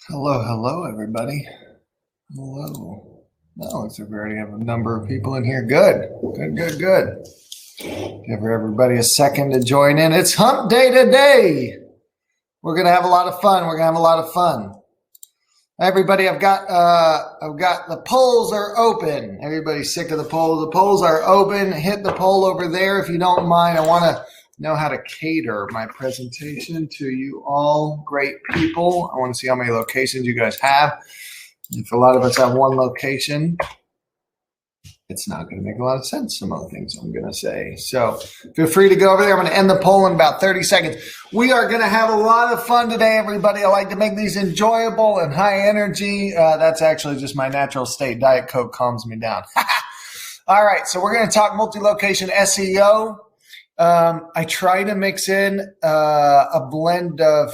Hello, hello, everybody. Hello. Well, looks like we already have a number of people in here. Good, good, good, good. Give everybody a second to join in. It's hump day today. We're gonna have a lot of fun. We're gonna have a lot of fun. Everybody, I've got the polls are open. Everybody's sick of the polls. The polls are open. Hit the poll over there if you don't mind. I want to know how to cater my presentation to you all great people. I want to see how many locations you guys have. If a lot of us have one location, it's not going to make a lot of sense, some of the things I'm going to say. So feel free to go over there. I'm going to end the poll in about 30 seconds. We are going to have a lot of fun today, everybody. I like to make these enjoyable and high energy. That's actually just my natural state. Diet Coke calms me down. All right, so we're going to talk multi-location SEO. I try to mix in a blend of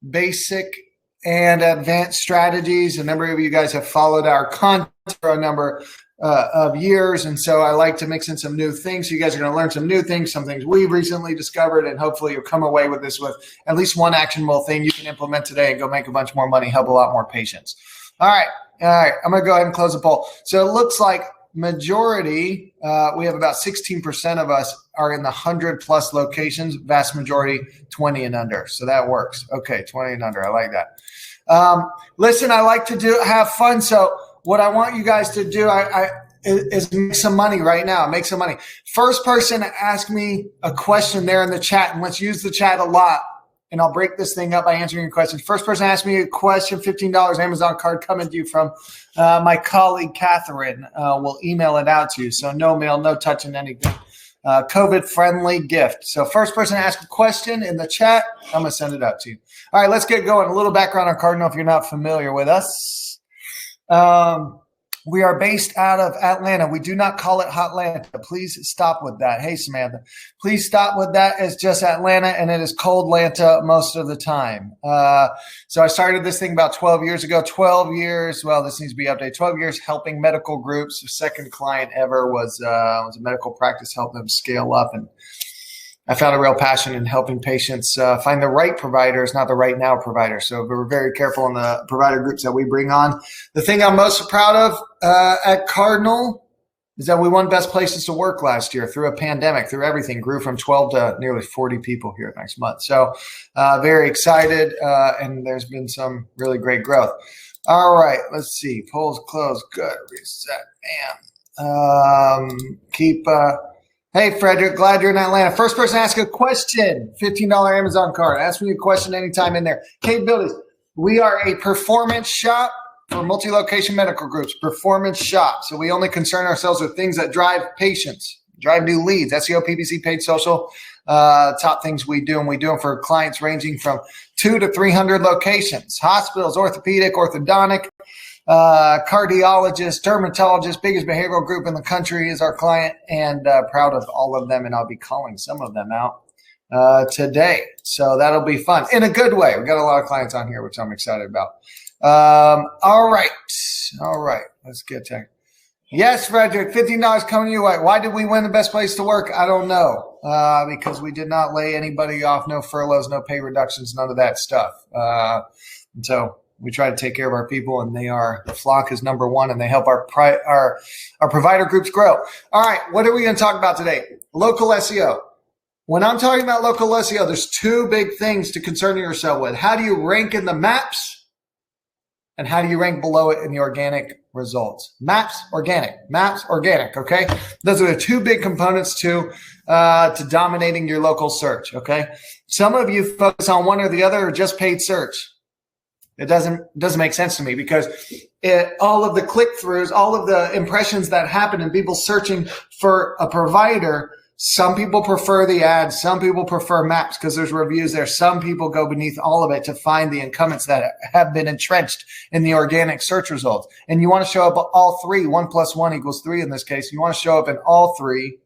basic and advanced strategies. A number of you guys have followed our content for a number of years, and so I like to mix in some new things. So you guys are going to learn some new things, some things we've recently discovered, and hopefully you'll come away with this with at least one actionable thing you can implement today and go make a bunch more money, help a lot more patients. All right. I'm going to go ahead and close the poll. So it looks like majority, we have about 16% of us are in the 100 plus locations, vast majority 20 and under. So that works. Okay, 20 and under. I like that. Listen, I like to have fun. So what I want you guys to do is make some money right now. Make some money. First person to ask me a question there in the chat, and let's use the chat a lot, and I'll break this thing up by answering your questions. First person to ask me a question, $15 Amazon card coming to you from my colleague, Catherine. We'll email it out to you. So no mail, no touching anything. COVID-friendly gift. So first person to ask a question in the chat, I'm going to send it out to you. All right, let's get going. A little background on Cardinal if you're not familiar with us. We are based out of Atlanta. We do not call it Hotlanta. Please stop with that. Hey, Samantha. Please stop with that. It's just Atlanta, and it is cold Lanta most of the time. So I started this thing about 12 years ago. 12 years. Well, this needs to be updated. 12 years helping medical groups. The second client ever was a medical practice, help them scale up, and I found a real passion in helping patients find the right providers, not the right now providers. So we're very careful in the provider groups that we bring on. The thing I'm most proud of at Cardinal is that we won Best Places to Work last year through a pandemic, through everything. Grew from 12 to nearly 40 people here next month. So very excited, and there's been some really great growth. All right, let's see. Polls closed. Good. Reset. Bam. Hey, Frederick, glad you're in Atlanta. First person to ask a question, $15 Amazon card. Ask me a question anytime in there. Capabilities. We are a performance shop for multi-location medical groups, performance shop. So we only concern ourselves with things that drive patients, drive new leads, SEO, PPC, paid social, top things we do. And we do them for clients ranging from 200 to 300 locations, hospitals, orthopedic, orthodontic, cardiologist, dermatologist, biggest behavioral group in the country is our client, and proud of all of them. And I'll be calling some of them out today. So that'll be fun in a good way. We got a lot of clients on here, which I'm excited about. All right. Let's get to it. Yes, Frederick, $15 coming your way. Why did we win the Best Place to Work? I don't know. Because we did not lay anybody off, no furloughs, no pay reductions, none of that stuff. And so we try to take care of our people, and the flock is number one, and they help our provider groups grow. All right, what are we going to talk about today? Local SEO. When I'm talking about local SEO, there's two big things to concern yourself with. How do you rank in the maps, and how do you rank below it in the organic results? Maps, organic, okay? Those are the two big components to dominating your local search, okay? Some of you focus on one or the other, or just paid search. It doesn't make sense to me, because all of the click-throughs, all of the impressions that happen in people searching for a provider, some people prefer the ads, some people prefer maps because there's reviews there. Some people go beneath all of it to find the incumbents that have been entrenched in the organic search results. And you want to show up all three. 1 + 1 = 3 in this case. You want to show up in all three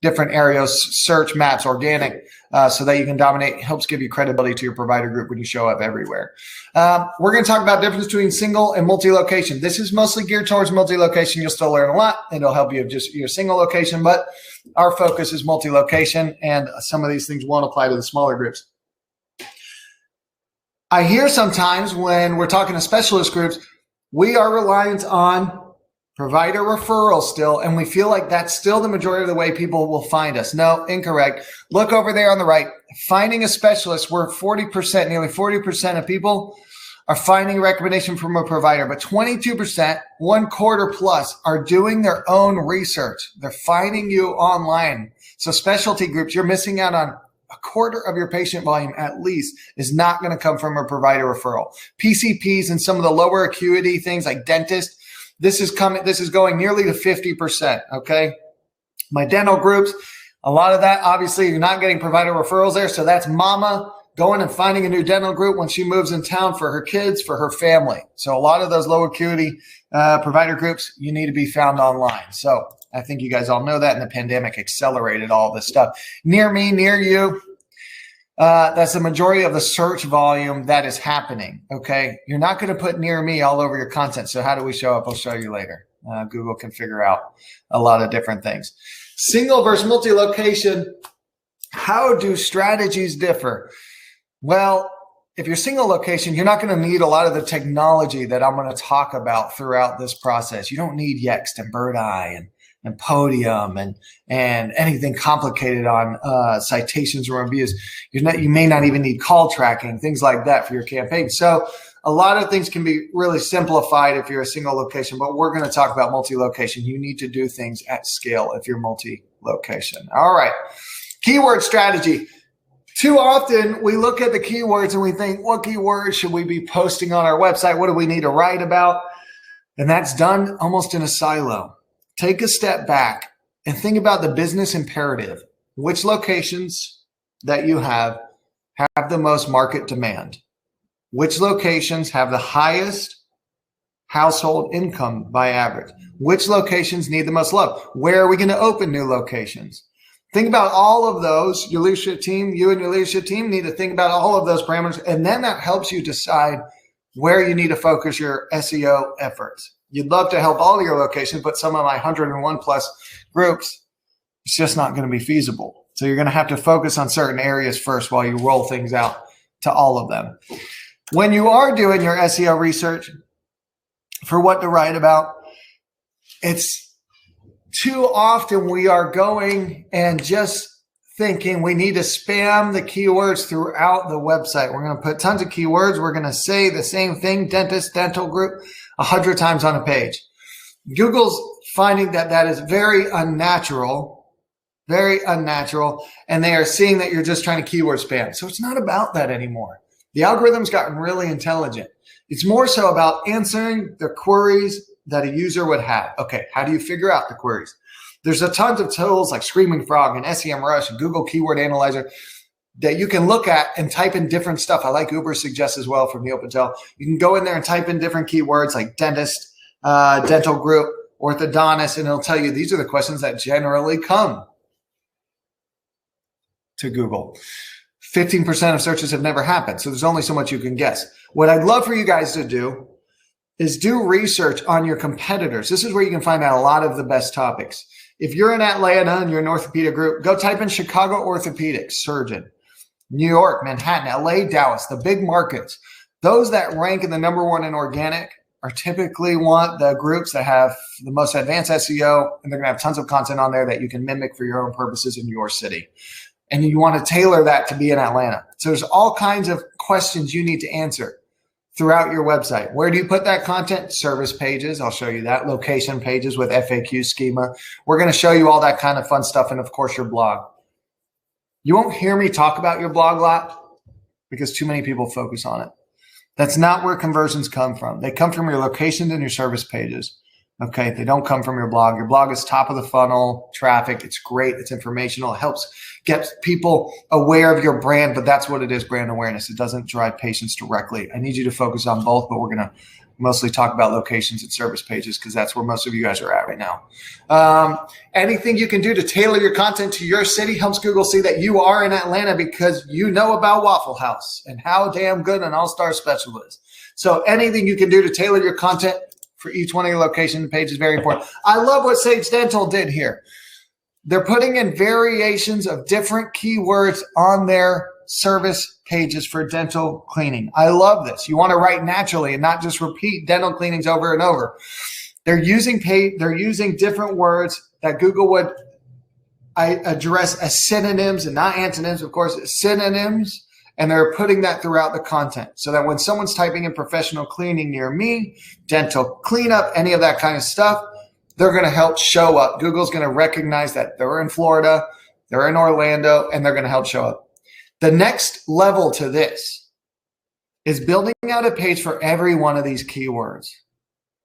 different areas, search, maps, organic, so that you can dominate. It helps give you credibility to your provider group when you show up everywhere. We're going to talk about the difference between single and multi-location. This is mostly geared towards multi-location. You'll still learn a lot, and it'll help you with just your single location, but our focus is multi-location, and some of these things won't apply to the smaller groups. I hear sometimes when we're talking to specialist groups, we are reliant on provider referral still, and we feel like that's still the majority of the way people will find us. No, incorrect. Look over there on the right. Finding a specialist, we're 40%, nearly 40% of people are finding a recommendation from a provider, but 22%, 1/4 plus, are doing their own research. They're finding you online. So specialty groups, you're missing out on 1/4 of your patient volume at least is not going to come from a provider referral. PCPs and some of the lower acuity things like dentists, this is going nearly to 50%. Okay. My dental groups, a lot of that, obviously you're not getting provider referrals there. So that's mama going and finding a new dental group when she moves in town for her kids, for her family. So a lot of those low acuity provider groups, you need to be found online. So I think you guys all know that, and the pandemic accelerated all this stuff. Near me, near you, that's the majority of the search volume that is happening, okay? You're not going to put near me all over your content. So how do we show up? I'll show you later. Google can figure out a lot of different things. Single versus multi-location, how do strategies differ? Well, if you're single location, you're not going to need a lot of the technology that I'm going to talk about throughout this process. You don't need Yext and Bird Eye and Podium and anything complicated on citations or reviews. You may not even need call tracking, things like that for your campaign. So a lot of things can be really simplified if you're a single location, but we're going to talk about multi-location. You need to do things at scale if you're multi-location. All right. Keyword strategy. Too often we look at the keywords and we think, what keywords should we be posting on our website? What do we need to write about? And that's done almost in a silo. Take a step back and think about the business imperative. Which locations that you have the most market demand? Which locations have the highest household income by average? Which locations need the most love? Where are we going to open new locations? Think about all of those. Your leadership team, you and your leadership team need to think about all of those parameters. And then that helps you decide where you need to focus your SEO efforts. You'd love to help all of your locations, but some of my 101 plus groups, it's just not going to be feasible. So you're going to have to focus on certain areas first while you roll things out to all of them. When you are doing your SEO research for what to write about, it's too often we are going and just thinking we need to spam the keywords throughout the website. We're going to put tons of keywords. We're going to say the same thing, dentist, dental group, 100 times on a page. Google's finding that that is very unnatural, and they are seeing that you're just trying to keyword spam. So it's not about that anymore. The algorithm's gotten really intelligent. It's more so about answering the queries that a user would have. Okay, how do you figure out the queries? There's a tons of tools like Screaming Frog and SEMrush and Google Keyword Analyzer that you can look at and type in different stuff. I like Uber Suggest as well from Neil Patel. You can go in there and type in different keywords like dentist, dental group, orthodontist, and it'll tell you these are the questions that generally come to Google. 15% of searches have never happened, so there's only so much you can guess. What I'd love for you guys to do is do research on your competitors. This is where you can find out a lot of the best topics. If you're in Atlanta and you're an orthopedic group, go type in Chicago orthopedic surgeon, New York, Manhattan, LA, Dallas, the big markets. Those that rank in the #1 in organic are typically the groups that have the most advanced SEO, and they're going to have tons of content on there that you can mimic for your own purposes in your city. And you want to tailor that to be in Atlanta. So there's all kinds of questions you need to answer throughout your website. Where do you put that content? Service pages. I'll show you that. Location pages with FAQ schema. We're going to show you all that kind of fun stuff. And of course, your blog. You won't hear me talk about your blog a lot because too many people focus on it. That's not where conversions come from. They come from your locations and your service pages. Okay, they don't come from your blog. Your blog is top of the funnel traffic. It's great. It's informational. It helps get people aware of your brand, but that's what it is, brand awareness. It doesn't drive patients directly. I need you to focus on both, but we're going to mostly talk about locations and service pages because that's where most of you guys are at right now. Anything you can do to tailor your content to your city helps Google see that you are in Atlanta because you know about Waffle House and how damn good an all-star special is. So anything you can do to tailor your content for each one of your location page is very important. I love what Sage Dental did here. They're putting in variations of different keywords on their service pages for dental cleaning. I love this. You want to write naturally and not just repeat dental cleanings over and over. They're using different words that Google would address as synonyms and not antonyms, of course, synonyms. And they're putting that throughout the content so that when someone's typing in professional cleaning near me, dental cleanup, any of that kind of stuff, they're going to help show up. Google's going to recognize that they're in Florida, they're in Orlando, and they're going to help show up. The next level to this is building out a page for every one of these keywords.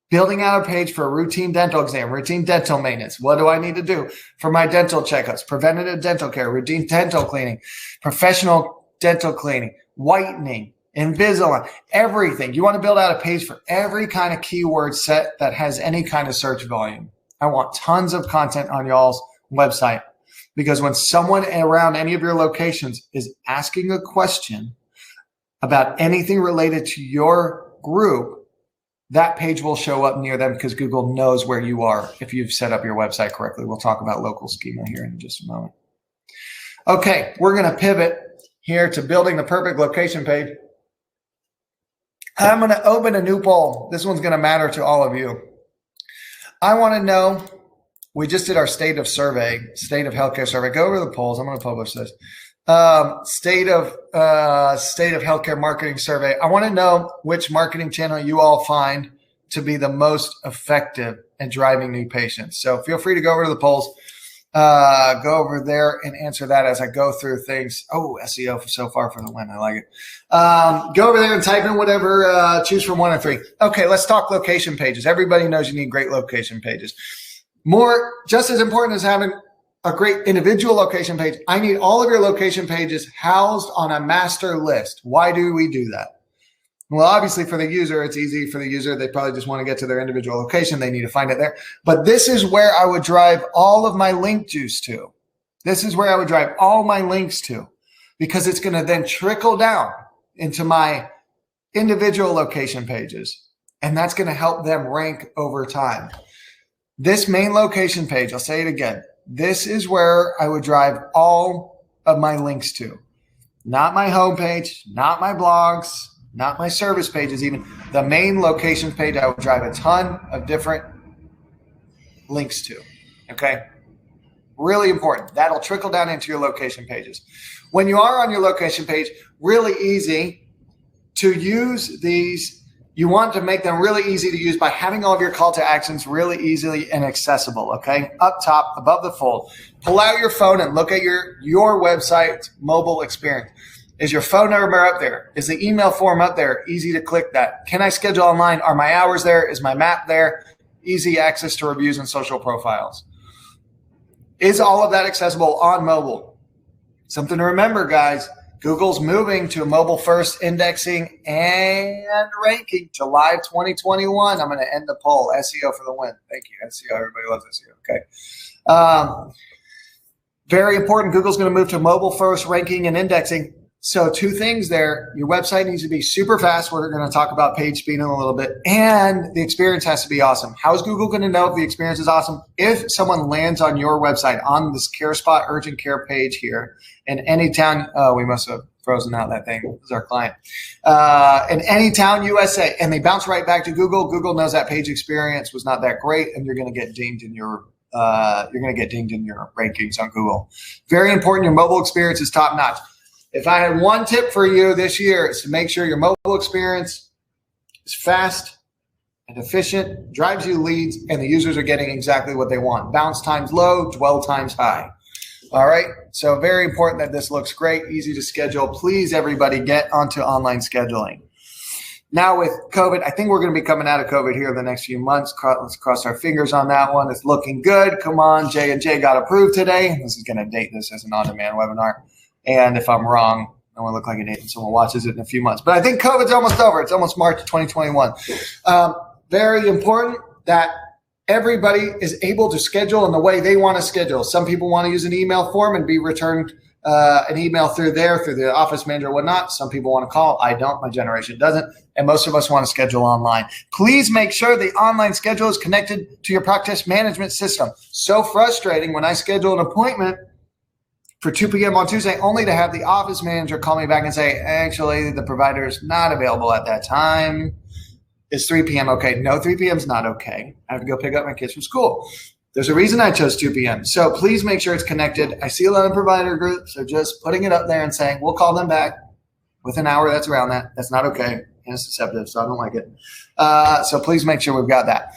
Building out a page for a routine dental exam, routine dental maintenance. What do I need to do for my dental checkups? Preventative dental care, routine dental cleaning, professional dental cleaning, whitening, Invisalign, everything. You want to build out a page for every kind of keyword set that has any kind of search volume. I want tons of content on y'all's website because when someone around any of your locations is asking a question about anything related to your group, that page will show up near them because Google knows where you are if you've set up your website correctly. We'll talk about local schema here in just a moment. Okay, we're going to pivot here to building the perfect location page. I'm going to open a new poll. This one's going to matter to all of you. I want to know, we just did our state of healthcare survey. Go over the polls. I'm going to publish this. State of healthcare marketing survey. I want to know which marketing channel you all find to be the most effective at driving new patients. So feel free to go over to the polls. Go over there and answer that as I go through things. Oh, SEO so far for the win. I like it. Go over there and type in whatever, choose from 1 or 3. Okay, let's talk location pages. Everybody knows you need great location pages. Just as important as having a great individual location page, I need all of your location pages housed on a master list. Why do we do that? Well, obviously for the user, it's easy for the user. They probably just want to get to their individual location. They need to find it there. But this is where I would drive all of my link juice to. This is where I would drive all my links to because it's going to then trickle down into my individual location pages. And that's going to help them rank over time. This main location page, I'll say it again. This is where I would drive all of my links to. Not my homepage, not my blogs, not my service pages even. The main location page I would drive a ton of different links to, okay? Really important. That'll trickle down into your location pages. When you are on your location page, really easy to use these. You want to make them really easy to use by having all of your call to actions really easily and accessible, okay? Up top, above the fold. Pull out your phone and look at your website's mobile experience. Is your phone number up there? Is the email form up there? Easy to click that. Can I schedule online? Are my hours there? Is my map there? Easy access to reviews and social profiles. Is all of that accessible on mobile? Something to remember, guys. Google's moving to mobile first indexing and ranking July 2021. I'm going to end the poll. SEO for the win. Thank you, SEO. Everybody loves SEO. Okay. Very important. Google's going to move to mobile first ranking and indexing. So 2 things there. Your website needs to be super fast. We're going to talk about page speed in a little bit. And the experience has to be awesome. How is Google going to know if the experience is awesome? If someone lands on your website on this care spot urgent care page here in any town, we must have frozen out that thing. This is our client. In any town, USA, and they bounce right back to Google. Google knows that page experience was not that great, and you're going to get dinged in your rankings on Google. Very important. Your mobile experience is top notch. If I had one tip for you this year, it's to make sure your mobile experience is fast and efficient, drives you leads, and the users are getting exactly what they want. Bounce times low, dwell times high. All right. So very important that this looks great, easy to schedule. Please, everybody, get onto online scheduling. Now with COVID, I think we're going to be coming out of COVID here in the next few months. Let's cross our fingers on that one. It's looking good. Come on. J&J got approved today. This is going to date this as an on-demand webinar. And if I'm wrong, I want to look like an idiot and someone watches it in a few months. But I think COVID's almost over. It's almost March 2021. Very important that everybody is able to schedule in the way they want to schedule. Some people want to use an email form and be returned an email through the office manager or whatnot. Some people want to call. I don't. My generation doesn't. And most of us want to schedule online. Please make sure the online schedule is connected to your practice management system. So frustrating when I schedule an appointment for 2 p.m. on Tuesday, only to have the office manager call me back and say, actually, the provider is not available at that time. Is 3 p.m. okay? No, 3 p.m. is not okay. I have to go pick up my kids from school. There's a reason I chose 2 p.m. So please make sure it's connected. I see a lot of provider groups are just putting it up there and saying, we'll call them back with an hour that's around that. That's not okay. And it's deceptive, so I don't like it. So please make sure we've got that.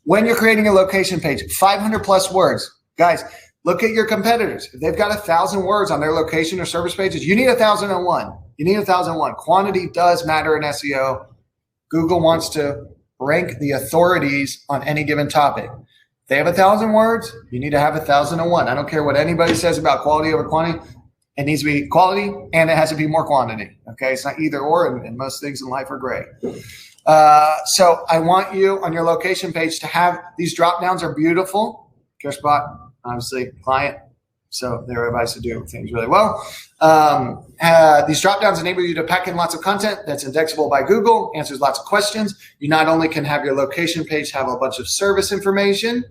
When you're creating a location page, 500 plus words. Guys, look at your competitors. If they've got 1,000 words on their location or service pages, you need 1,001. You need 1,001. Quantity does matter in SEO. Google wants to rank the authorities on any given topic. If they have 1,000 words, you need to have 1,001. I don't care what anybody says about quality over quantity. It needs to be quality and it has to be more quantity. Okay, it's not either or, and most things in life are gray. So I want you on your location page to have these drop downs are beautiful. Care spot, obviously, client. So they're advised to do things really well. These drop downs enable you to pack in lots of content that's indexable by Google, answers lots of questions. You not only can have your location page have a bunch of service information,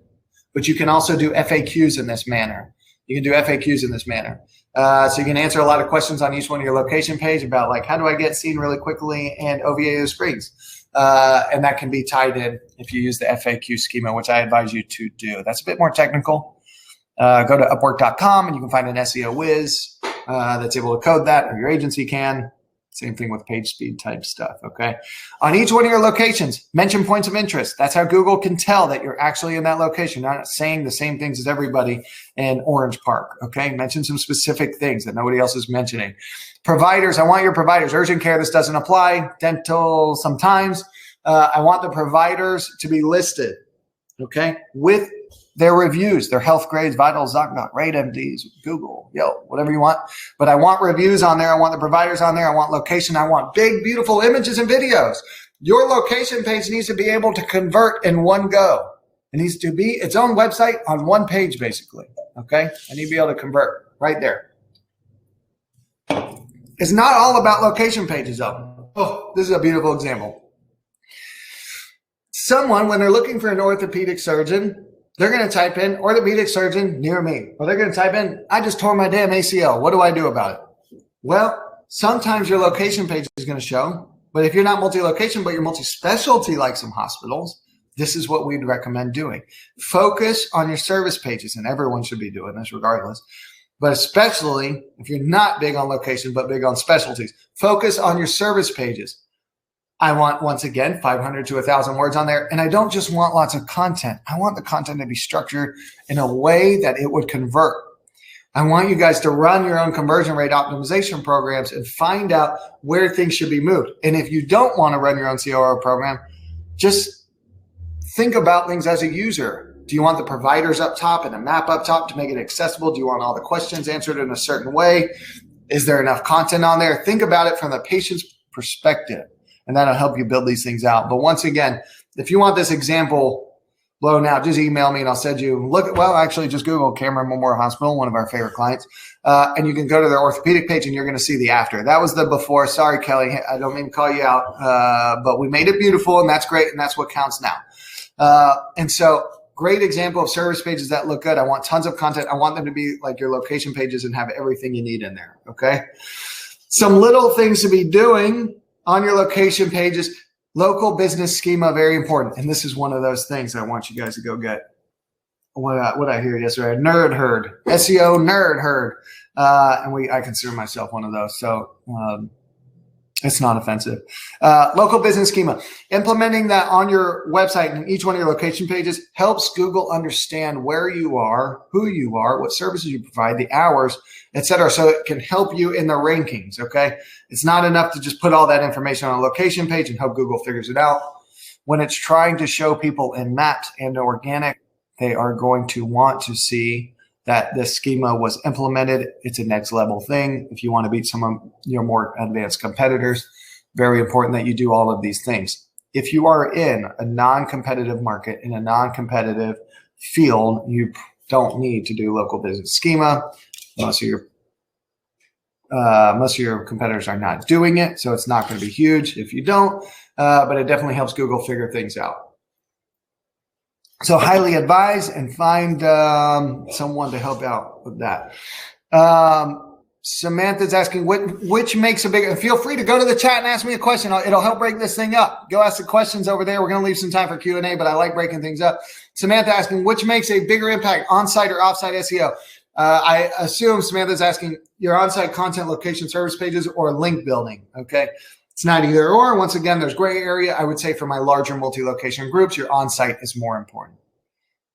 but you can also do FAQs in this manner. You can do FAQs in this manner. So you can answer a lot of questions on each one of your location page about like, how do I get seen really quickly and OVA Springs? And that can be tied in if you use the FAQ schema, which I advise you to do. That's a bit more technical. Go to Upwork.com and you can find an SEO whiz that's able to code that, or your agency can. Same thing with page speed type stuff, okay? On each one of your locations, mention points of interest. That's how Google can tell that you're actually in that location, not saying the same things as everybody in Orange Park, okay? Mention some specific things that nobody else is mentioning. Providers, I want your providers. Urgent care, this doesn't apply. Dental, sometimes. I want the providers to be listed, okay, with their reviews, their health grades, vitals, ZocDoc, RateMDs, Google, whatever you want. But I want reviews on there. I want the providers on there. I want location. I want big, beautiful images and videos. Your location page needs to be able to convert in one go. It needs to be its own website on one page, basically. Okay? I need to be able to convert right there. It's not all about location pages, though. Oh, this is a beautiful example. Someone, when they're looking for an orthopedic surgeon, they're going to type in orthopedic surgeon near me, or they're going to type in, I just tore my damn ACL. What do I do about it? Well, sometimes your location page is going to show, but if you're not multi-location, but you're multi-specialty like some hospitals, this is what we'd recommend doing. Focus on your service pages, and everyone should be doing this regardless. But especially if you're not big on location, but big on specialties, focus on your service pages. I want, once again, 500 to 1,000 words on there. And I don't just want lots of content. I want the content to be structured in a way that it would convert. I want you guys to run your own conversion rate optimization programs and find out where things should be moved. And if you don't want to run your own CRO program, just think about things as a user. Do you want the providers up top and a map up top to make it accessible? Do you want all the questions answered in a certain way? Is there enough content on there? Think about it from the patient's perspective. And that'll help you build these things out. But once again, if you want this example blown out, just email me and I'll send you, actually just Google Cameron Memorial Hospital, one of our favorite clients. And you can go to their orthopedic page and you're going to see the after. That was the before. Sorry, Kelly, I don't mean to call you out, but we made it beautiful and that's great. And that's what counts now. And so great example of service pages that look good. I want tons of content. I want them to be like your location pages and have everything you need in there. Okay. Some little things to be doing on your location pages, local business schema, very important. And this is one of those things I want you guys to go get. What I hear yesterday, nerd herd, SEO nerd herd. And I consider myself one of those. So it's not offensive. Local business schema. Implementing that on your website and each one of your location pages helps Google understand where you are, who you are, what services you provide, the hours, etc. So it can help you in the rankings, okay? It's not enough to just put all that information on a location page and hope Google figures it out. When it's trying to show people in maps and organic, they are going to want to see that this schema was implemented. It's a next level thing. If you want to beat some of your more advanced competitors, very important that you do all of these things. If you are in a non-competitive market, in a non-competitive field, you don't need to do local business schema. Most of your competitors are not doing it, so it's not going to be huge if you don't, but it definitely helps Google figure things out. So highly advise and find someone to help out with that. Samantha's asking which makes a big. Feel free to go to the chat and ask me a question. It'll help break this thing up. Go ask the questions over there. We're going to leave some time for Q&A, but I like breaking things up. Samantha asking which makes a bigger impact, on-site or off-site SEO. I assume Samantha's asking your on-site content, location, service pages, or link building. Okay, it's not either or. Once again, there's gray area. I would say for my larger multi-location groups, your on-site is more important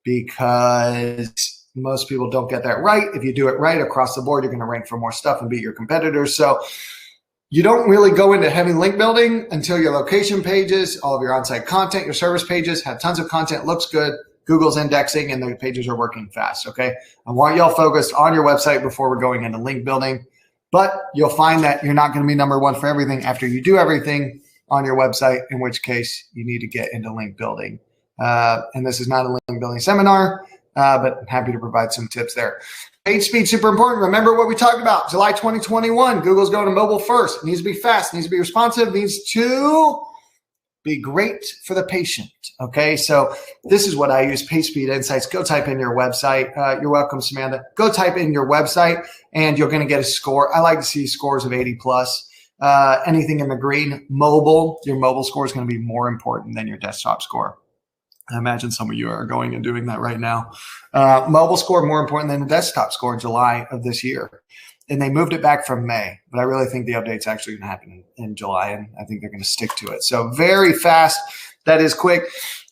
because most people don't get that right. If you do it right across the board, you're going to rank for more stuff and beat your competitors. So you don't really go into heavy link building until your location pages, all of your on-site content, your service pages have tons of content, looks good, Google's indexing, and the pages are working fast, okay? I want y'all focused on your website before we're going into link building, but you'll find that you're not going to be number one for everything after you do everything on your website, in which case you need to get into link building. And this is not a link building seminar, but I'm happy to provide some tips there. Page speed, super important. Remember what we talked about. July 2021, Google's going to mobile first. It needs to be fast, it needs to be responsive, it needs to be great for the patient. Okay, so this is what I use, Page Speed Insights. Go type in your website. You're welcome, Samantha. Go type in your website and you're going to get a score. I like to see scores of 80 plus. Anything in the green, mobile, your mobile score is going to be more important than your desktop score. I imagine some of you are going and doing that right now. Mobile score more important than the desktop score in July of this year. And they moved it back from May, but I really think the update's actually going to happen in July, and I think they're going to stick to it. So very fast. That is quick.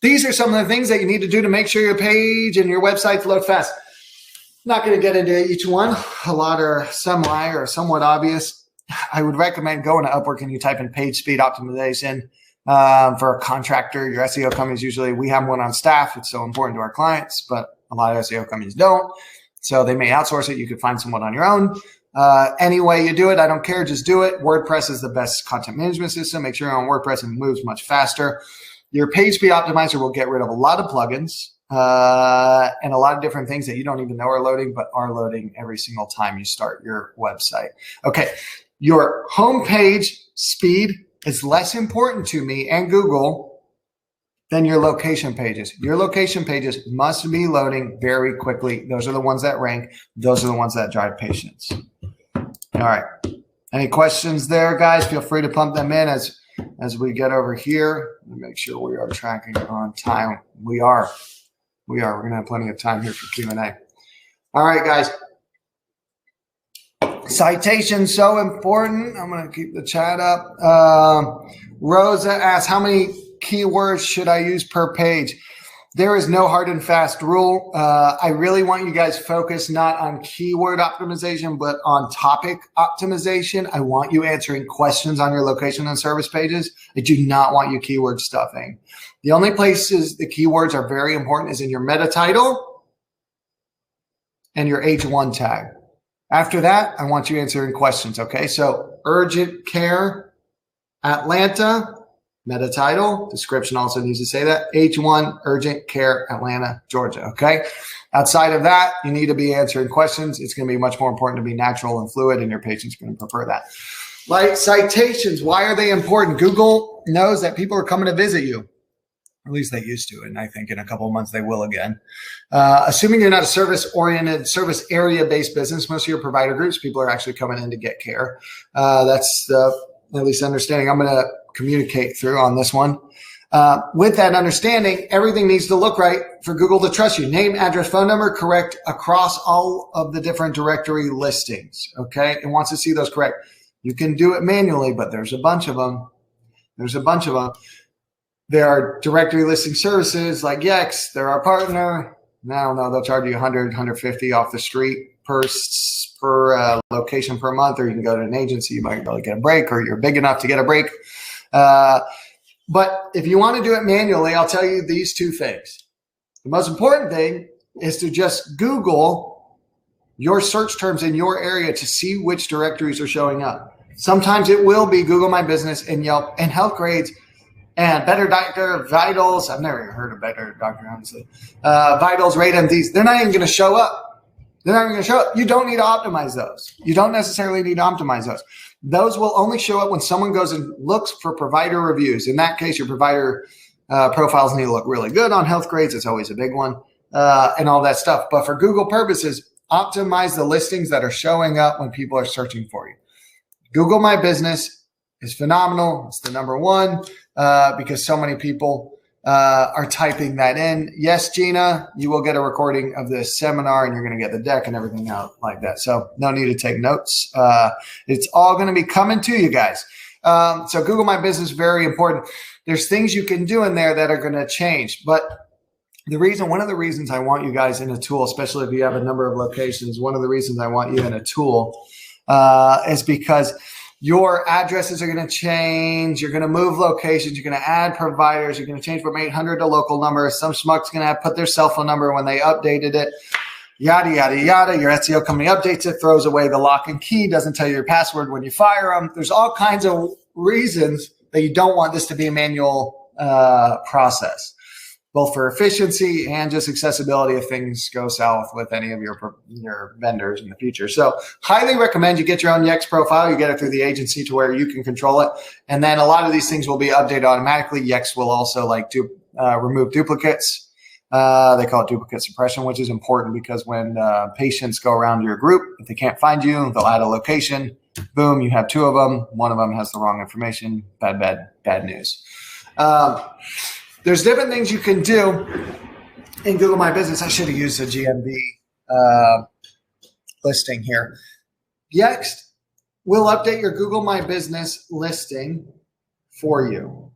These are some of the things that you need to do to make sure your page and your websites load fast. Not going to get into each one. A lot are semi or somewhat obvious. I would recommend going to Upwork and you type in page speed optimization for a contractor. Your SEO companies usually, we have one on staff. It's so important to our clients, but a lot of SEO companies don't. So they may outsource it. You could find someone on your own. Any way you do it, I don't care. Just do it. WordPress is the best content management system. Make sure you're on WordPress and it moves much faster. Your page speed optimizer will get rid of a lot of plugins and a lot of different things that you don't even know are loading, but are loading every single time you start your website. Okay, your homepage speed is less important to me and Google than your location pages. Your location pages must be loading very quickly. Those are the ones that rank. Those are the ones that drive patients. All right. Any questions there, guys? Feel free to pump them in as we get over here. Let me make sure we are tracking on time. We are. We're going to have plenty of time here for Q&A. All right, guys. Citations, so important. I'm going to keep the chat up. Rosa asks, how many keywords should I use per page? There is no hard and fast rule. I really want you guys focused not on keyword optimization, but on topic optimization. I want you answering questions on your location and service pages. I do not want you keyword stuffing. The only places the keywords are very important is in your meta title and your H1 tag. After that, I want you answering questions, okay? So urgent care, Atlanta, meta title, description also needs to say that. H1, urgent care, Atlanta, Georgia, okay? Outside of that, you need to be answering questions. It's going to be much more important to be natural and fluid, and your patient's going to prefer that. Like citations, why are they important? Google knows that people are coming to visit you. At least they used to, and I think in a couple of months they will again. Assuming you're not a service-oriented, service area-based business, most of your provider groups, people are actually coming in to get care. That's the at least understanding I'm going to communicate through on this one. With that understanding, everything needs to look right for Google to trust you. Name, address, phone number, correct across all of the different directory listings, okay? It wants to see those correct. You can do it manually, but there's a bunch of them. There are directory listing services like Yext. They're our partner. I don't know, they'll charge you 100, 150 off the street per location per month, or you can go to an agency. You might be able to get a break, or you're big enough to get a break. But if you want to do it manually, I'll tell you these two things. The most important thing is to just Google your search terms in your area to see which directories are showing up. Sometimes it will be Google My Business and Yelp and Health Grades and Better Doctor, Vitals. I've never even heard of Better Doctor, honestly. Vitals, RateMDs. They're not even going to show up. You don't need to optimize those. You don't necessarily need to optimize those. Those will only show up when someone goes and looks for provider reviews. In that case, your provider profiles need to look really good on Health Grades. It's always a big one, and all that stuff. But for Google purposes, optimize the listings that are showing up when people are searching for you. Google My Business is phenomenal. It's the number one because so many people are typing that in. Yes, Gina, you will get a recording of this seminar and you're going to get the deck and everything out like that. So no need to take notes. It's all going to be coming to you guys. So Google My Business, very important. There's things you can do in there that are going to change. But one of the reasons I want you guys in a tool, especially if you have a number of locations, one of the reasons I want you in a tool is because your addresses are going to change. You're going to move locations. You're going to add providers. You're going to change from 800 to local number. Some schmuck's going to have put their cell phone number when they updated it. Yada, yada, yada. Your SEO company updates it, throws away the lock and key, doesn't tell you your password when you fire them. There's all kinds of reasons that you don't want this to be a manual process, both for efficiency and just accessibility if things go south with any of your vendors in the future. So highly recommend you get your own Yext profile. You get it through the agency to where you can control it. And then a lot of these things will be updated automatically. Yext will also remove duplicates. They call it duplicate suppression, which is important because when patients go around your group, if they can't find you, they'll add a location. Boom, you have two of them. One of them has the wrong information. Bad news. There's different things you can do in Google My Business. I should have used a GMB listing here. Yext will update your Google My Business listing for you.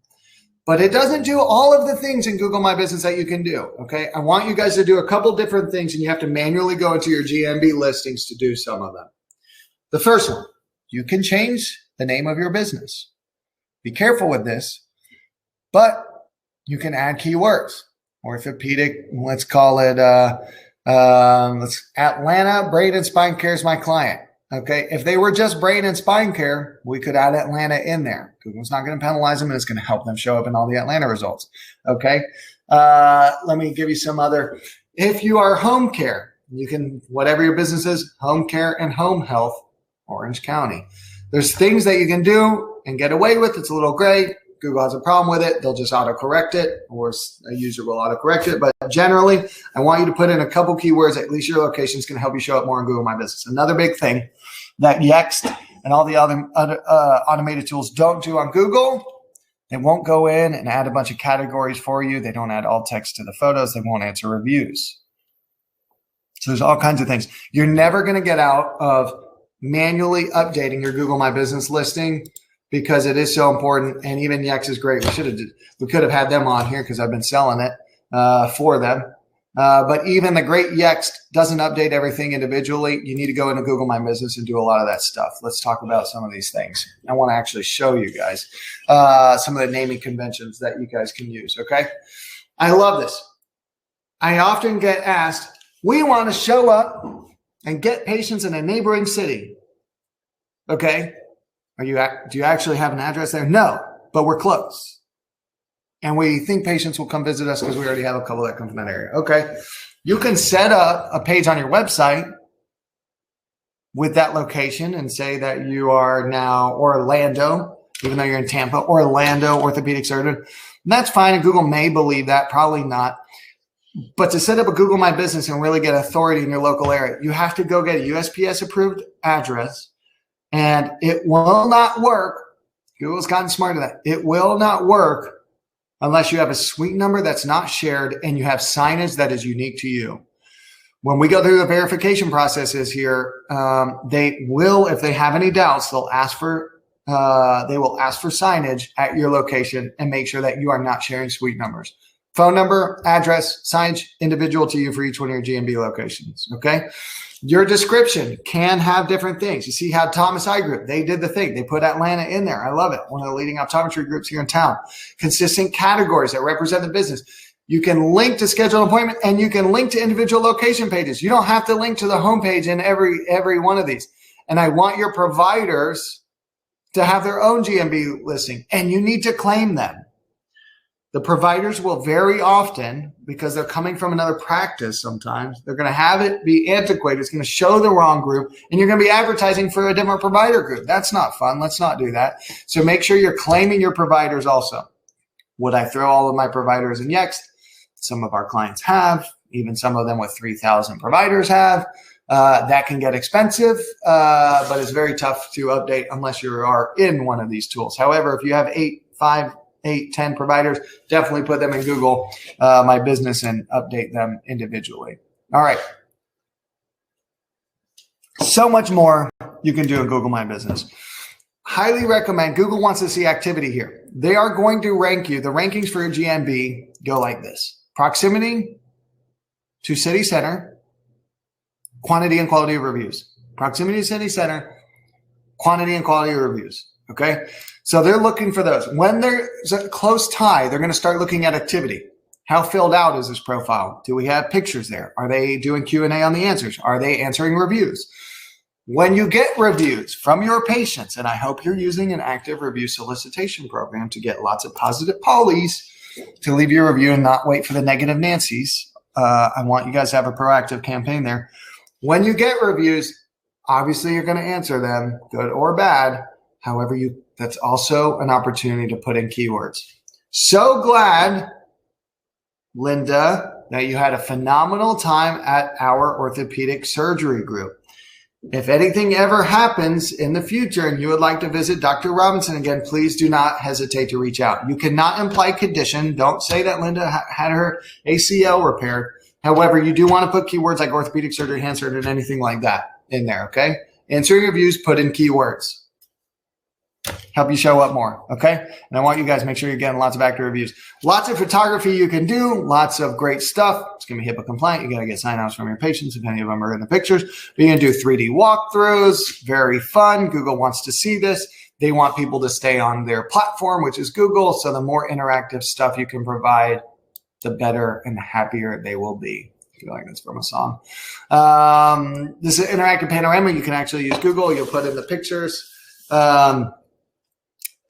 But it doesn't do all of the things in Google My Business that you can do, okay? I want you guys to do a couple different things, and you have to manually go into your GMB listings to do some of them. The first one, you can change the name of your business. Be careful with this, but you can add keywords. Orthopedic, let's call it Atlanta Brain and Spine Care is my client. Okay, if they were just brain and spine care, we could add Atlanta in there. Google's not going to penalize them, and it's going to help them show up in all the Atlanta results. Okay, let me give you some other. If you are home care, you can, whatever your business is, home care and home health, Orange County. There's things that you can do and get away with. It's a little gray. Google has a problem with it. They'll just autocorrect it, or a user will autocorrect it. But generally, I want you to put in a couple keywords. At least your location is going to help you show up more in Google My Business. Another big thing that Yext and all the other automated tools don't do on Google, they won't go in and add a bunch of categories for you. They don't add alt text to the photos. They won't answer reviews. So there's all kinds of things. You're never going to get out of manually updating your Google My Business listing, because it is so important. And even Yext is great. We could have had them on here because I've been selling it for them. But even the great Yext doesn't update everything individually. You need to go into Google My Business and do a lot of that stuff. Let's talk about some of these things. I want to actually show you guys some of the naming conventions that you guys can use. Okay. I love this. I often get asked, we want to show up and get patients in a neighboring city. Okay. Do you actually have an address there? No, but we're close. And we think patients will come visit us because we already have a couple that come from that area. Okay. You can set up a page on your website with that location and say that you are now Orlando, even though you're in Tampa, Orlando orthopedic surgeon. And that's fine. And Google may believe that, probably not. But to set up a Google My Business and really get authority in your local area, you have to go get a USPS approved address. And it will not work. Google's gotten smart at that. It will not work unless you have a suite number that's not shared and you have signage that is unique to you. When we go through the verification processes here, they will, if they have any doubts, they will ask for signage at your location and make sure that you are not sharing suite numbers. Phone number, address, signage, individual to you for each one of your GMB locations. Okay. Your description can have different things. You see how Thomas Eye Group, they did the thing. They put Atlanta in there. I love it. One of the leading optometry groups here in town. Consistent categories that represent the business. You can link to schedule an appointment, and you can link to individual location pages. You don't have to link to the homepage in every one of these. And I want your providers to have their own GMB listing, and you need to claim them. The providers will very often, because they're coming from another practice sometimes, they're going to have it be antiquated. It's going to show the wrong group, and you're going to be advertising for a different provider group. That's not fun. Let's not do that. So make sure you're claiming your providers also. Would I throw all of my providers in Yext? Some of our clients have. Even some of them with 3,000 providers have. That can get expensive, but it's very tough to update unless you are in one of these tools. However, if you have 10 providers, definitely put them in Google My Business and update them individually. All right. So much more you can do in Google My Business. Highly recommend. Google wants to see activity here. They are going to rank you. The rankings for your GMB go like this: proximity to city center, quantity and quality of reviews. Proximity to city center, quantity and quality of reviews. Okay. So they're looking for those. When there's a close tie, they're going to start looking at activity. How filled out is this profile? Do we have pictures there? Are they doing Q&A on the answers? Are they answering reviews? When you get reviews from your patients, and I hope you're using an active review solicitation program to get lots of positive pollies to leave your review and not wait for the negative Nancys. I want you guys to have a proactive campaign there. When you get reviews, obviously you're going to answer them, good or bad. However, that's also an opportunity to put in keywords. So glad, Linda, that you had a phenomenal time at our orthopedic surgery group. If anything ever happens in the future and you would like to visit Dr. Robinson again, please do not hesitate to reach out. You cannot imply condition. Don't say that Linda had her ACL repaired. However, you do want to put keywords like orthopedic surgery, hand surgery, and anything like that in there, okay? Answering reviews, put in keywords. Help you show up more, okay? And I want you guys to make sure you're getting lots of active reviews. Lots of photography you can do, lots of great stuff. It's going to be HIPAA compliant. You got to get sign-offs from your patients if any of them are in the pictures. But you're going to do 3D walkthroughs, very fun. Google wants to see this. They want people to stay on their platform, which is Google. So the more interactive stuff you can provide, the better and happier they will be. I feel like that's from a song. This is interactive panorama. You can actually use Google. You'll put in the pictures.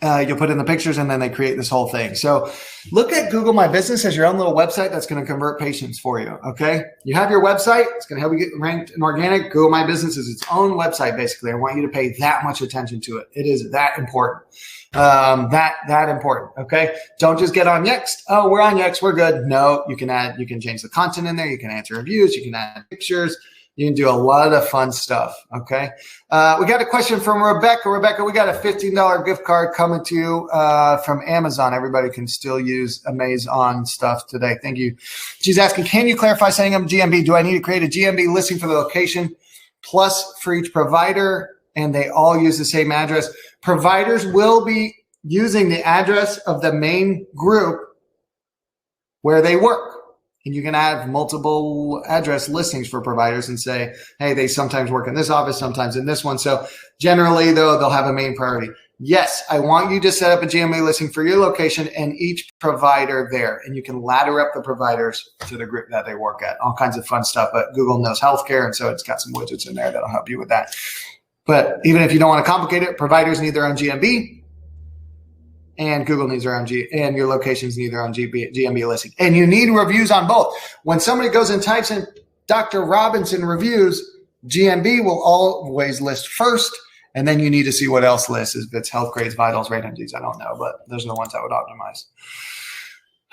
You'll put in the pictures and then they create this whole thing. So look at Google My Business as your own little website that's going to convert patients for you. Okay. You have your website. It's going to help you get ranked in organic. Google My Business is its own website. Basically, I want you to pay that much attention to it. It is that important. That important. Okay. Don't just get on Yext. Oh, we're on Yext. We're good. No, you can change the content in there. You can answer reviews. You can add pictures. You can do a lot of fun stuff, okay? We got a question from Rebecca. Rebecca, we got a $15 gift card coming to you from Amazon. Everybody can still use Amazon stuff today. Thank you. She's asking, can you clarify setting up GMB? Do I need to create a GMB listing for the location plus for each provider? And they all use the same address. Providers will be using the address of the main group where they work. And you can have multiple address listings for providers and say, hey, they sometimes work in this office, sometimes in this one. So generally, though, they'll have a main priority. Yes, I want you to set up a GMB listing for your location and each provider there. And you can ladder up the providers to the group that they work at. All kinds of fun stuff. But Google knows healthcare, and so it's got some widgets in there that'll help you with that. But even if you don't want to complicate it, providers need their own GMB. And Google needs their own and your locations need their own GMB listing. And you need reviews on both. When somebody goes and types in Dr. Robinson reviews, GMB will always list first. And then you need to see what else lists. If it's health grades, vitals, rate MDs, I don't know, but those are the ones I would optimize.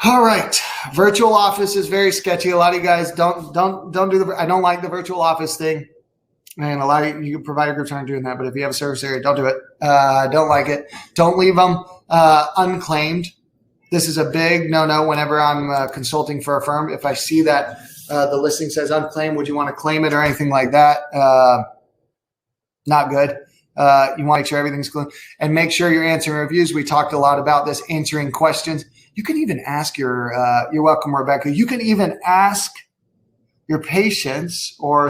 All right. Virtual office is very sketchy. A lot of you guys don't do I don't like the virtual office thing. And a lot of you provider groups aren't doing that, but if you have a service area, don't do it. Don't like it. Don't leave them unclaimed. This is a big no-no whenever I'm consulting for a firm. If I see that the listing says unclaimed, would you want to claim it or anything like that? Not good. You want to make sure everything's clean and make sure you're answering reviews. We talked a lot about this, answering questions. You can even ask you're welcome, Rebecca. You can even ask your patients or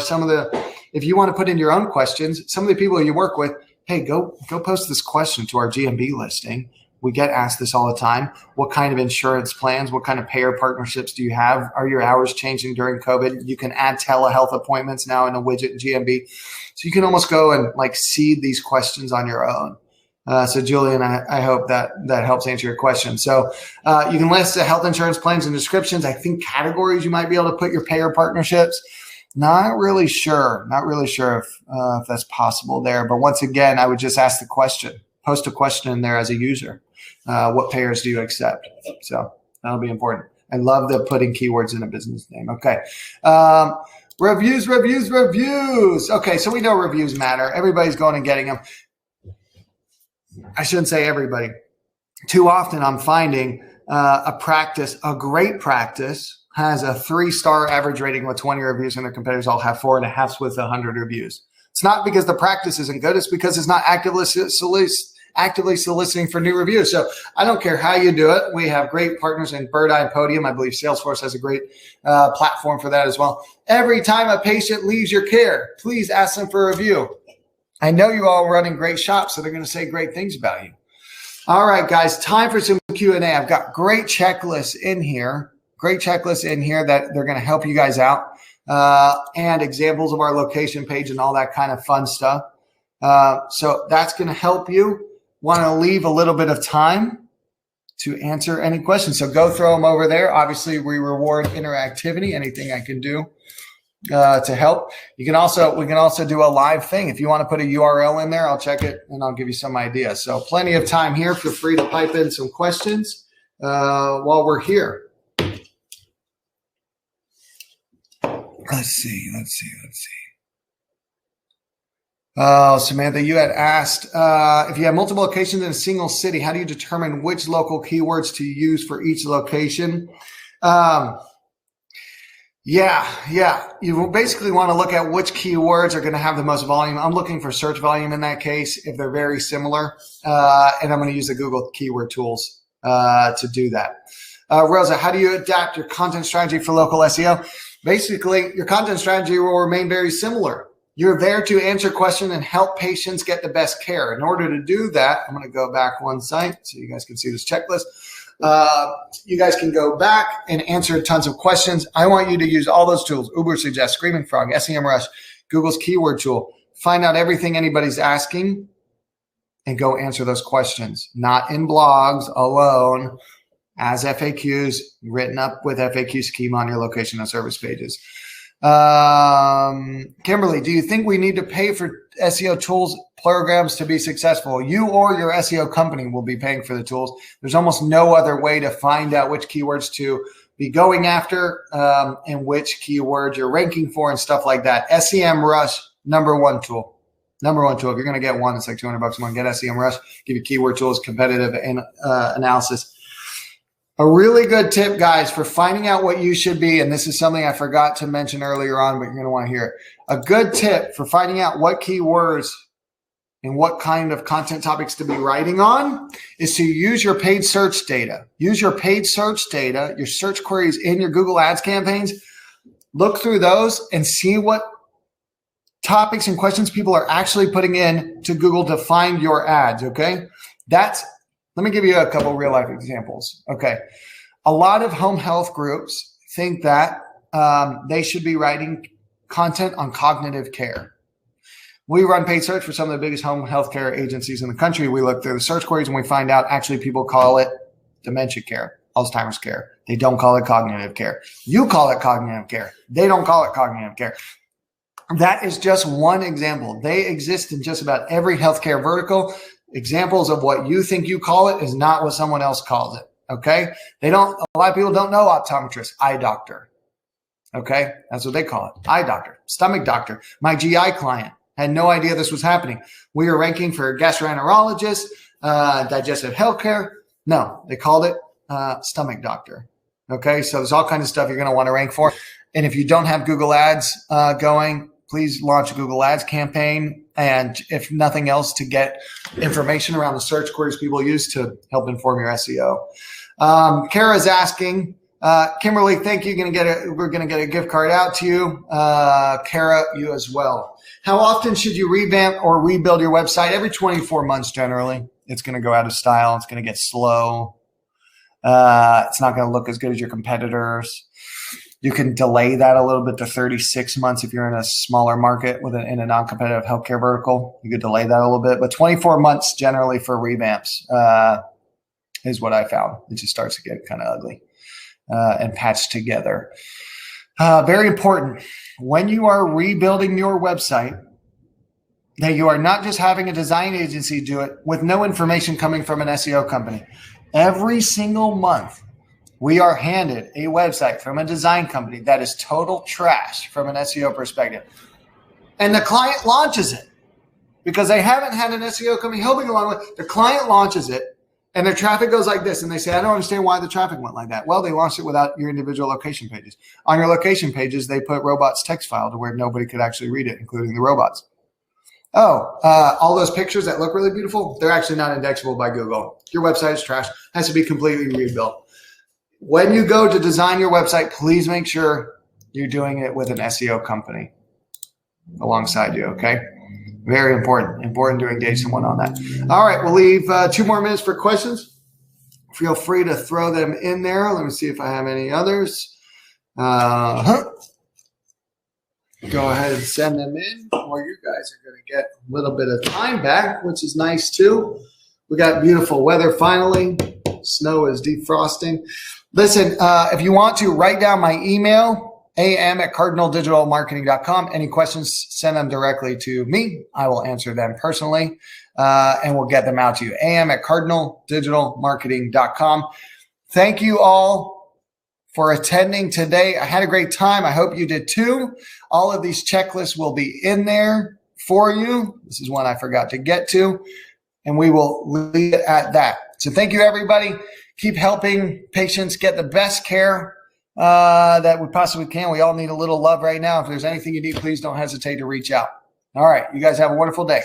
if you want to put in your own questions, some of the people you work with, hey, go post this question to our GMB listing. We get asked this all the time. What kind of insurance plans, what kind of payer partnerships do you have? Are your hours changing during COVID? You can add telehealth appointments now in a widget in GMB. So you can almost go and seed these questions on your own. So Julian, I hope that helps answer your question. So you can list the health insurance plans and descriptions. I think categories you might be able to put your payer partnerships. Not really sure if that's possible there. But once again, I would just ask the question, post a question in there as a user. What payers do you accept? So that'll be important. I love the putting keywords in a business name. Okay. Reviews. Okay, so we know reviews matter. Everybody's going and getting them. I shouldn't say everybody. Too often I'm finding a great practice has a 3-star average rating with 20 reviews, and their competitors all have 4.5 with 100 reviews. It's not because the practice isn't good. It's because it's not actively soliciting for new reviews. So I don't care how you do it. We have great partners in Bird Eye and Podium. I believe Salesforce has a great platform for that as well. Every time a patient leaves your care, please ask them for a review. I know you all running great shops, so they're going to say great things about you. All right, guys, time for some Q&A. I've got great checklists in here that they're going to help you guys out, and examples of our location page and all that kind of fun stuff. So that's going to help you. Want to leave a little bit of time to answer any questions. So go throw them over there. Obviously, we reward interactivity, anything I can do to help. We can also do a live thing. If you want to put a URL in there, I'll check it and I'll give you some ideas. So plenty of time here. Feel free to pipe in some questions while we're here. Let's see. Oh, Samantha, you had asked if you have multiple locations in a single city, how do you determine which local keywords to use for each location? Yeah. You basically want to look at which keywords are going to have the most volume. I'm looking for search volume in that case if they're very similar, and I'm going to use the Google keyword tools to do that. Rosa, how do you adapt your content strategy for local SEO? Basically, your content strategy will remain very similar. You're there to answer questions and help patients get the best care. In order to do that, I'm going to go back one site so you guys can see this checklist. You guys can go back and answer tons of questions. I want you to use all those tools: Ubersuggest, Screaming Frog, SEMrush, Google's keyword tool. Find out everything anybody's asking and go answer those questions. Not in blogs alone, as FAQs, written up with FAQ schema on your location and service pages. Kimberly, do you think we need to pay for SEO tools programs to be successful? You or your SEO company will be paying for the tools. There's almost no other way to find out which keywords to be going after and which keywords you're ranking for and stuff like that. SEMrush, number one tool. If you're going to get one, it's like $200 a month. Get SEMrush, give you keyword tools, competitive analysis. A really good tip, guys, for finding out what you should be, and this is something I forgot to mention earlier on, but you're going to want to hear it. A good tip for finding out what keywords and what kind of content topics to be writing on is to use your paid search data. Use your paid search data, your search queries in your Google Ads campaigns. Look through those and see what topics and questions people are actually putting in to Google to find your ads, okay? Let me give you a couple real life examples. Okay. A lot of home health groups think that they should be writing content on cognitive care. We run paid search for some of the biggest home health care agencies in the country. We look through the search queries and we find out actually people call it dementia care, Alzheimer's care. They don't call it cognitive care. You call it cognitive care. They don't call it cognitive care. That is just one example. They exist in just about every healthcare vertical. Examples of what you think you call it is not what someone else calls it. Okay. A lot of people don't know optometrist, eye doctor. Okay. That's what they call it. Eye doctor, stomach doctor. My GI client had no idea this was happening. We were ranking for gastroenterologist, digestive healthcare. No, they called it stomach doctor. Okay. So there's all kinds of stuff you're going to want to rank for. And if you don't have Google Ads going, please launch a Google Ads campaign. And if nothing else, to get information around the search queries people use to help inform your SEO. Kara's asking, Kimberly, thank you. We're going to get a gift card out to you. Kara, you as well. How often should you revamp or rebuild your website? Every 24 months, generally. It's going to go out of style. It's going to get slow. It's not going to look as good as your competitors. You can delay that a little bit to 36 months if you're in a smaller market in a non-competitive healthcare vertical. You could delay that a little bit, but 24 months generally for revamps is what I found. It just starts to get kind of ugly and patched together. Very important. When you are rebuilding your website, that you are not just having a design agency do it with no information coming from an SEO company. Every single month, we are handed a website from a design company that is total trash from an SEO perspective. And the client launches it because they haven't had an SEO company helping along with it. The client launches it and their traffic goes like this. And they say, I don't understand why the traffic went like that. Well, they launched it without your individual location pages. On your location pages, they put robots text file to where nobody could actually read it, including the robots. All those pictures that look really beautiful, they're actually not indexable by Google. Your website is trash, has to be completely rebuilt. When you go to design your website, please make sure you're doing it with an SEO company alongside you, okay? Very important to engage someone on that. All right, we'll leave 2 more minutes for questions. Feel free to throw them in there. Let me see if I have any others. Go ahead and send them in, or you guys are going to get a little bit of time back, which is nice too. We got beautiful weather finally. Snow is defrosting. Listen, if you want to, write down my email, am@cardinaldigitalmarketing.com. Any questions, send them directly to me. I will answer them personally, and we'll get them out to you. am@cardinaldigitalmarketing.com. Thank you all for attending today. I had a great time. I hope you did too. All of these checklists will be in there for you. This is one I forgot to get to, and we will leave it at that. So thank you, everybody. Keep helping patients get the best care that we possibly can. We all need a little love right now. If there's anything you need, please don't hesitate to reach out. All right. You guys have a wonderful day.